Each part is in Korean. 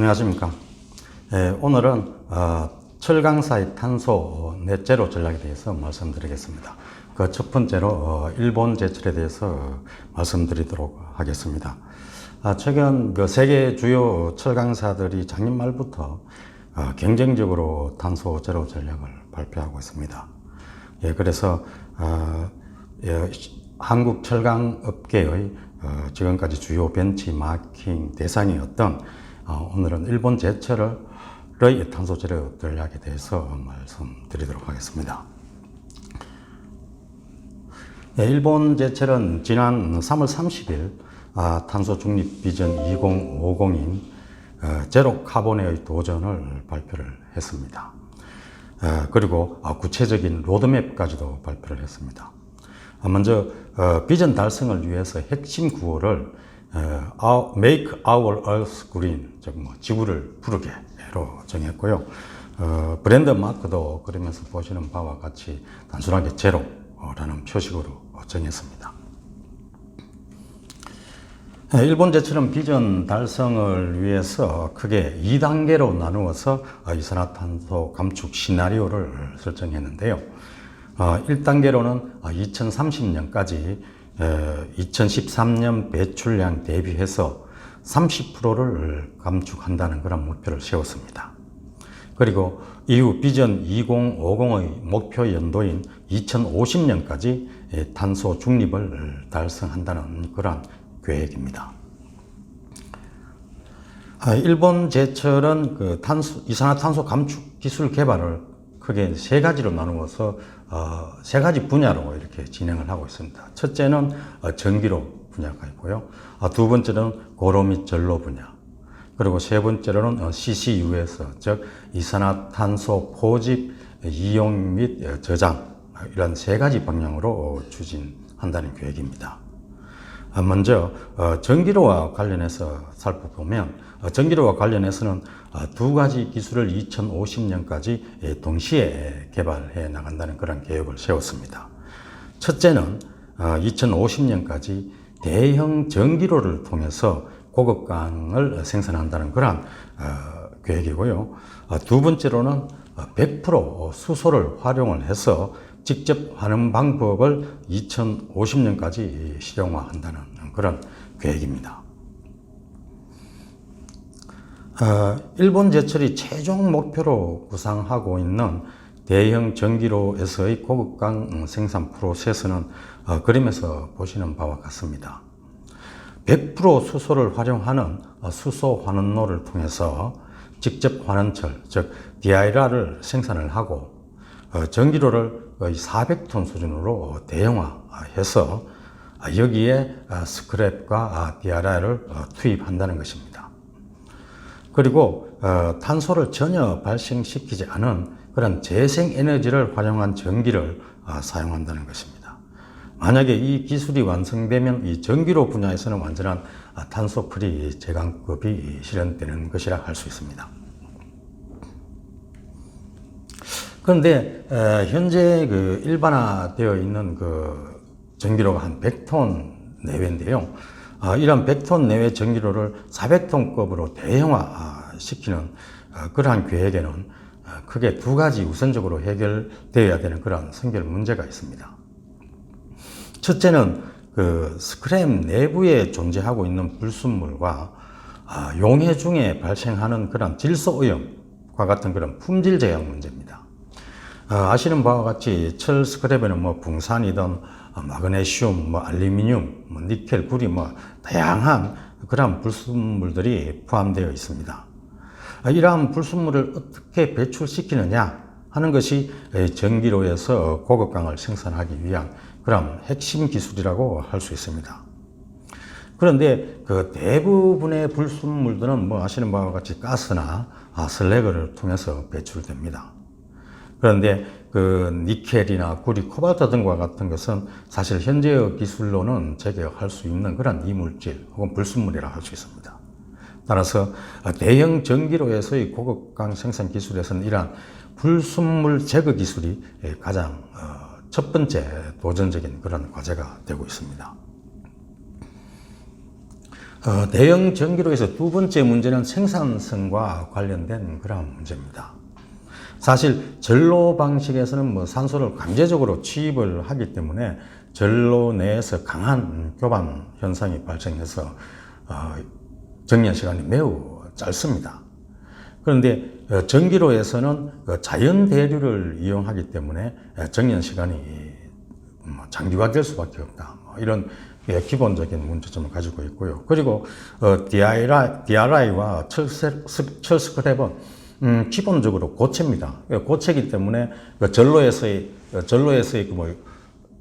안녕하십니까. 오늘은 철강사의 탄소 넷제로 전략에 대해서 말씀드리겠습니다. 그 첫 번째로 일본 제철에 대해서 말씀드리도록 하겠습니다. 최근 세계 주요 철강사들이 작년 말부터 경쟁적으로 탄소 제로 전략을 발표하고 있습니다. 그래서 한국 철강 업계의 지금까지 주요 벤치마킹 대상이었던 오늘은 일본 제철의 탄소 제로 전략에 대해서 말씀드리도록 하겠습니다. 일본 제철은 지난 3월 30일 탄소 중립 비전 2050인 제로 카본의 도전을 발표를 했습니다. 그리고 구체적인 로드맵까지도 발표를 했습니다. 먼저 비전 달성을 위해서 핵심 구호를 Make our Earth Green, 즉 지구를 푸르게로 정했고요. 브랜드 마크도 그러면서 보시는 바와 같이 단순하게 제로라는 표식으로 정했습니다. 일본 제철은 비전 달성을 위해서 크게 2단계로 나누어서 이산화탄소 감축 시나리오를 설정했는데요. 1단계로는 2030년까지 2013년 배출량 대비해서 30%를 감축한다는 그런 목표를 세웠습니다. 그리고 이후 비전 2050의 목표 연도인 2050년까지 탄소 중립을 달성한다는 그런 계획입니다. 일본 제철은 이산화탄소 감축 기술 개발을 크게 세 가지로 나누어서 세 가지 분야로 이렇게 진행을 하고 있습니다. 첫째는 전기로 분야가 있고요. 두 번째는 고로 및 전로 분야. 그리고 세 번째로는 CCUS, 즉 이산화탄소 포집, 이용 및 저장, 이런 세 가지 방향으로 추진한다는 계획입니다. 먼저 전기로와 관련해서 살펴보면 전기로와 관련해서는 두 가지 기술을 2050년까지 동시에 개발해 나간다는 그런 계획을 세웠습니다. 첫째는 2050년까지 대형 전기로를 통해서 고급강을 생산한다는 그런 계획이고요. 두 번째로는 100% 수소를 활용을 해서 직접 하는 방법을 2050년까지 실용화한다는 그런 계획입니다. 일본 제철이 최종 목표로 구상하고 있는 대형 전기로에서의 고급강 생산 프로세스는 그림에서 보시는 바와 같습니다. 100% 수소를 활용하는 수소 환원로를 통해서 직접 환원철, 즉 DIR를 생산을 하고 전기로를 거의 400톤 수준으로 대형화해서 여기에 스크랩과 DRI를 투입한다는 것입니다. 그리고 탄소를 전혀 발생시키지 않은 그런 재생에너지를 활용한 전기를 사용한다는 것입니다. 만약에 이 기술이 완성되면 이 전기로 분야에서는 완전한 탄소 프리 제강급이 실현되는 것이라 할 수 있습니다. 그런데 현재 일반화되어 있는 전기로가 한 100톤 내외인데요. 이런 100톤 내외 전기로를 400톤급으로 대형화시키는 그러한 계획에는 크게 두 가지 우선적으로 해결되어야 되는 그런 선결 문제가 있습니다. 첫째는 스크랩 내부에 존재하고 있는 불순물과 용해 중에 발생하는 그런 질소 오염과 같은 그런 품질 제약 문제입니다. 아시는 바와 같이 철 스크랩에는 붕산이든 마그네슘, 알루미늄, 니켈, 구리 다양한 그런 불순물들이 포함되어 있습니다. 이러한 불순물을 어떻게 배출시키느냐 하는 것이 전기로에서 고급강을 생산하기 위한 그런 핵심 기술이라고 할 수 있습니다. 그런데 대부분의 불순물들은 아시는 바와 같이 가스나 슬래그를 통해서 배출됩니다. 그런데 니켈이나 구리, 코발트 등과 같은 것은 사실 현재의 기술로는 제거할 수 있는 그런 이물질 혹은 불순물이라 할 수 있습니다. 따라서 대형 전기로에서의 고급강 생산 기술에서는 이러한 불순물 제거 기술이 가장 첫 번째 도전적인 그런 과제가 되고 있습니다. 대형 전기로에서 두 번째 문제는 생산성과 관련된 그런 문제입니다. 사실 전로 방식에서는 뭐 산소를 강제적으로 취입을 하기 때문에 전로 내에서 강한 교반 현상이 발생해서 정년 시간이 매우 짧습니다. 그런데 전기로에서는 자연 대류를 이용하기 때문에 정년 시간이 장기화될 수밖에 없다. 이런 기본적인 문제점을 가지고 있고요. 그리고 DRI와 철스크랩은 기본적으로 고체입니다. 고체이기 때문에 전로에서의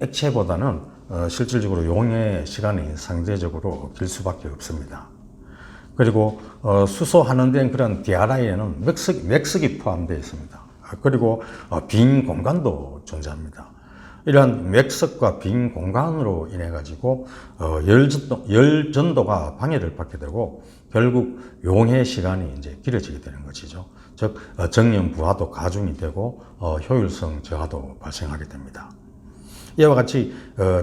액체보다는 실질적으로 용해 시간이 상대적으로 길 수밖에 없습니다. 그리고 수소하는 데는 그런 DRI에는 맥석이 포함되어 있습니다. 그리고 빈 공간도 존재합니다. 이러한 맥석과 빈 공간으로 인해 가지고 열 전도가 방해를 받게 되고 결국 용해 시간이 이제 길어지게 되는 것이죠. 즉 정년 부하도 가중이 되고 효율성 저하도 발생하게 됩니다. 이와 같이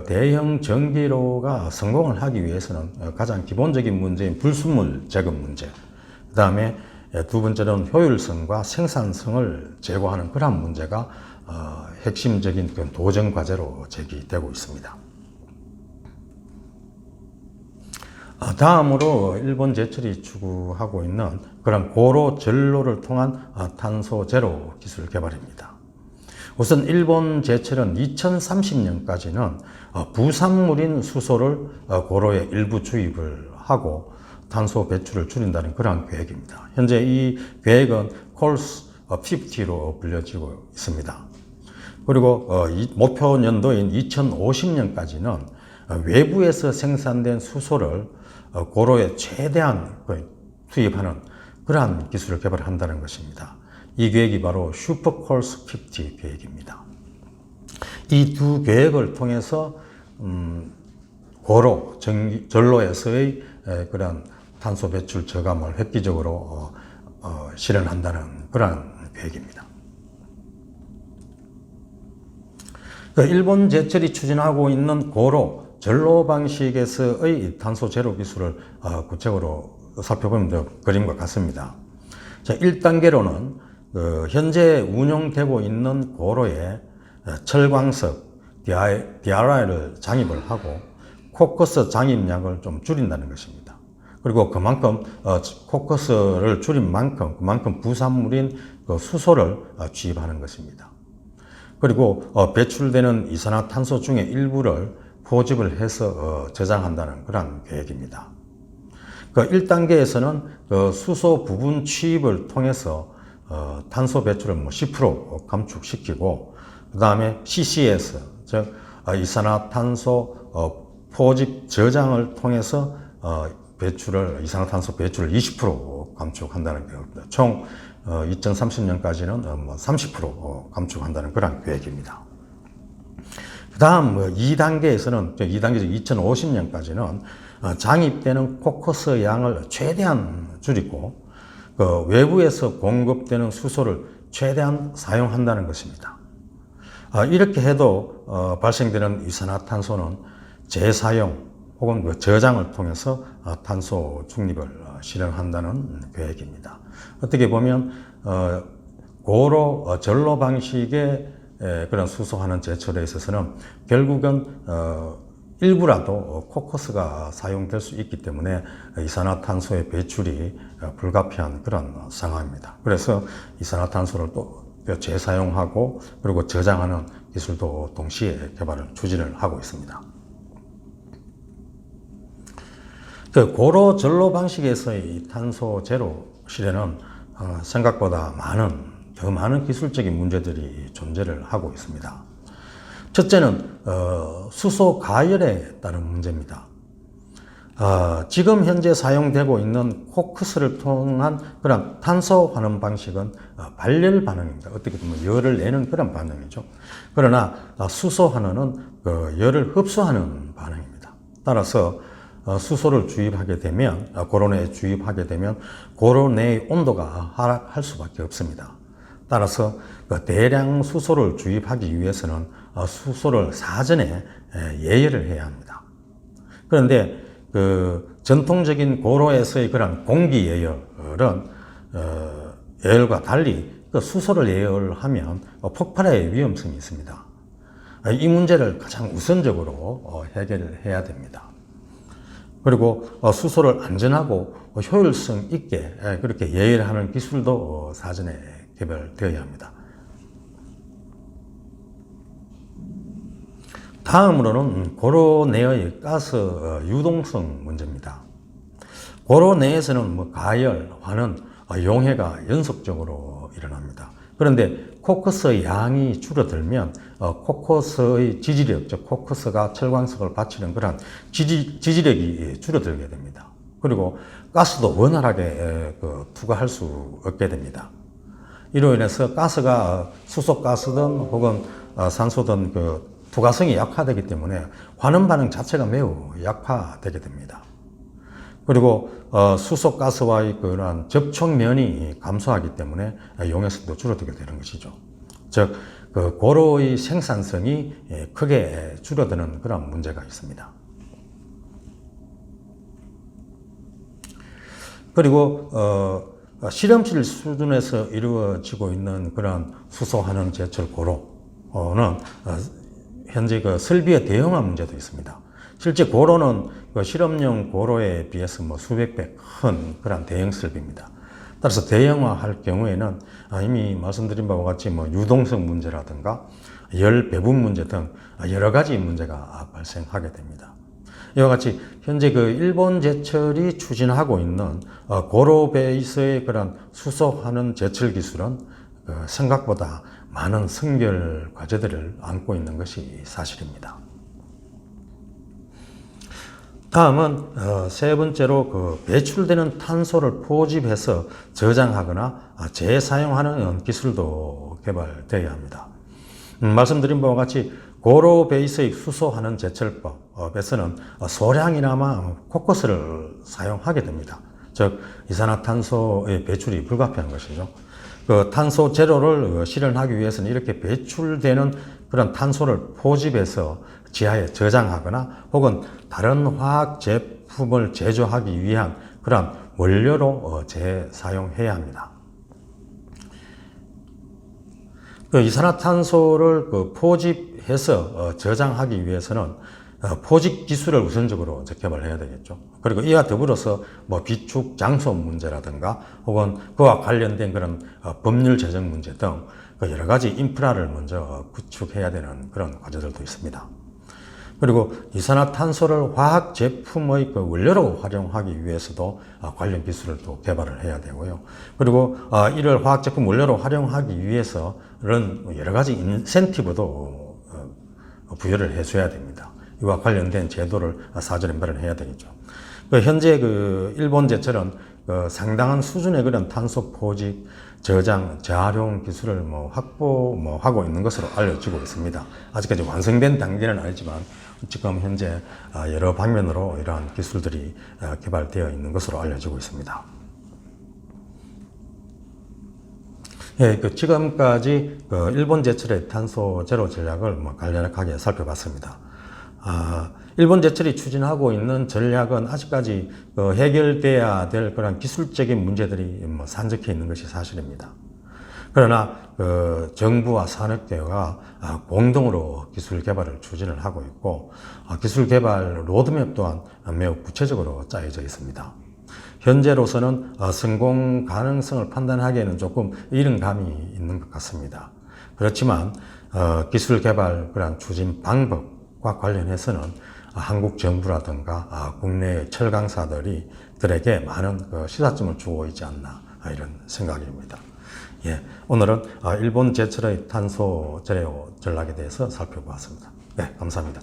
대형 전기로가 성공을 하기 위해서는 가장 기본적인 문제인 불순물 제거 문제, 그 다음에 두 번째는 효율성과 생산성을 제고하는 그런 문제가 핵심적인 도전 과제로 제기되고 있습니다. 다음으로 일본 제철이 추구하고 있는 그런 고로 전로를 통한 탄소 제로 기술 개발입니다. 우선 일본 제철은 2030년까지는 부산물인 수소를 고로에 일부 주입을 하고 탄소 배출을 줄인다는 그러한 계획입니다. 현재 이 계획은 콜스 50로 불려지고 있습니다. 그리고 목표 년도인 2050년까지는 외부에서 생산된 수소를 고로에 최대한 투입하는 그러한 기술을 개발한다는 것입니다. 이 계획이 바로 슈퍼콜스 50 계획입니다. 이 두 계획을 통해서 고로 전로에서의 그런 탄소 배출 저감을 획기적으로 실현한다는 그러한 계획입니다. 일본 제철이 추진하고 있는 고로 전로 방식에서의 탄소 제로 기술을 구체적으로 살펴보면 그림과 같습니다. 자, 1단계로는 현재 운영되고 있는 고로에 철광석, DRI를 장입을 하고 코커스 장입량을 좀 줄인다는 것입니다. 그리고 그만큼 코커스를 줄인 만큼 그만큼 부산물인 수소를 주입하는 것입니다. 그리고 배출되는 이산화탄소 중에 일부를 포집을 해서 저장한다는 그런 계획입니다. 1단계에서는 수소 부분 취입을 통해서 탄소 배출을 10% 감축시키고, 그 다음에 CCS, 즉 이산화탄소 포집 저장을 통해서 이산화탄소 배출을 20% 감축한다는 계획입니다. 총 2030년까지는 30% 감축한다는 그런 계획입니다. 그 다음 2단계에서는 2050년까지는 장입되는 코커스 양을 최대한 줄이고 외부에서 공급되는 수소를 최대한 사용한다는 것입니다. 이렇게 해도 발생되는 이산화탄소는 재사용 혹은 저장을 통해서 탄소 중립을 실현한다는 계획입니다. 어떻게 보면 고로 전로 방식의 그런 수소하는 제철에 있어서는 결국은 일부라도 코커스가 사용될 수 있기 때문에 이산화탄소의 배출이 불가피한 그런 상황입니다. 그래서 이산화탄소를 또 재사용하고 그리고 저장하는 기술도 동시에 개발을 추진을 하고 있습니다. 고로 전로 방식에서의 탄소 제로 실현은 생각보다 더 많은 기술적인 문제들이 존재를 하고 있습니다. 첫째는 수소 가열에 따른 문제입니다. 지금 현재 사용되고 있는 코크스를 통한 그런 탄소 환원 방식은 발열 반응입니다. 어떻게 보면 열을 내는 그런 반응이죠. 그러나 수소 환원은 열을 흡수하는 반응입니다. 따라서 수소를 주입하게 되면, 고로 내에 주입하게 되면 고로 내의 온도가 하락할 수밖에 없습니다. 따라서 대량 수소를 주입하기 위해서는 수소를 사전에 예열을 해야 합니다. 그런데 그 전통적인 고로에서의 그런 공기 예열은 예열과 달리 그 수소를 예열하면 폭발의 위험성이 있습니다. 이 문제를 가장 우선적으로 해결을 해야 됩니다. 그리고 수소를 안전하고 효율성 있게 그렇게 예열하는 기술도 사전에 개발되어야 합니다. 다음으로는 고로 내의 가스 유동성 문제입니다. 고로 내에서는 가열, 환원, 용해가 연속적으로 일어납니다. 그런데 코크스의 양이 줄어들면 코크스의 지지력, 즉 코크스가 철광석을 받치는 그런 지지력이 줄어들게 됩니다. 그리고 가스도 원활하게 투과할 수 없게 됩니다. 이로 인해서 가스가 수소가스든 혹은 산소든 투과성이 약화되기 때문에 환원 반응 자체가 매우 약화되게 됩니다. 그리고 수소가스와의 그런 접촉면이 감소하기 때문에 용해성도 줄어들게 되는 것이죠. 즉, 고로의 생산성이 크게 줄어드는 그런 문제가 있습니다. 그리고 실험실 수준에서 이루어지고 있는 그런 수소 환원 제철 고로는 현재 설비의 대형화 문제도 있습니다. 실제 고로는 실험용 고로에 비해서 수백 배 큰 그런 대형 설비입니다. 따라서 대형화할 경우에는 이미 말씀드린 바와 같이 유동성 문제라든가 열 배분 문제 등 여러 가지 문제가 발생하게 됩니다. 이와 같이 현재 일본 제철이 추진하고 있는 고로 베이스의 그런 수소 환원 제철 기술은 생각보다 많은 선결 과제들을 안고 있는 것이 사실입니다. 다음은 세 번째로 배출되는 탄소를 포집해서 저장하거나 재사용하는 기술도 개발되어야 합니다. 말씀드린 바와 같이 고로 베이스의 수소 환원 제철법에서는 소량이나마 코크스를 사용하게 됩니다. 즉 이산화탄소의 배출이 불가피한 것이죠. 탄소 제로를 실현하기 위해서는 이렇게 배출되는 그런 탄소를 포집해서 지하에 저장하거나 혹은 다른 화학 제품을 제조하기 위한 그런 원료로 재사용해야 합니다. 이산화탄소를 포집해서 저장하기 위해서는 포집 기술을 우선적으로 개발해야 되겠죠. 그리고 이와 더불어서 비축 장소 문제라든가 혹은 그와 관련된 그런 법률 제정 문제 등 여러 가지 인프라를 먼저 구축해야 되는 그런 과제들도 있습니다. 그리고 이산화탄소를 화학 제품의 원료로 활용하기 위해서도 관련 기술을 또 개발을 해야 되고요. 그리고 이를 화학 제품 원료로 활용하기 위해서는 여러 가지 인센티브도 부여를 해줘야 됩니다. 이와 관련된 제도를 사전에 마련해야 되겠죠. 현재 일본 제철은 상당한 수준의 그런 탄소 포집, 저장, 재활용 기술을 확보하고 있는 것으로 알려지고 있습니다. 아직까지 완성된 단계는 아니지만 지금 현재 여러 방면으로 이러한 기술들이 개발되어 있는 것으로 알려지고 있습니다. 예, 지금까지 일본 제철의 탄소 제로 전략을 간략하게 살펴봤습니다. 일본 제철이 추진하고 있는 전략은 아직까지 해결돼야 될 그런 기술적인 문제들이 산적해 있는 것이 사실입니다. 그러나 정부와 산업계가 공동으로 기술 개발을 추진을 하고 있고 기술 개발 로드맵 또한 매우 구체적으로 짜여져 있습니다. 현재로서는 성공 가능성을 판단하기에는 조금 이른 감이 있는 것 같습니다. 그렇지만 기술 개발 그런 추진 방법과 관련해서는 한국 정부라든가 국내의 철강사들에게 많은 시사점을 주고 있지 않나 이런 생각입니다. 예, 오늘은 일본 제철의 탄소 제로 전략에 대해서 살펴보았습니다. 네, 감사합니다.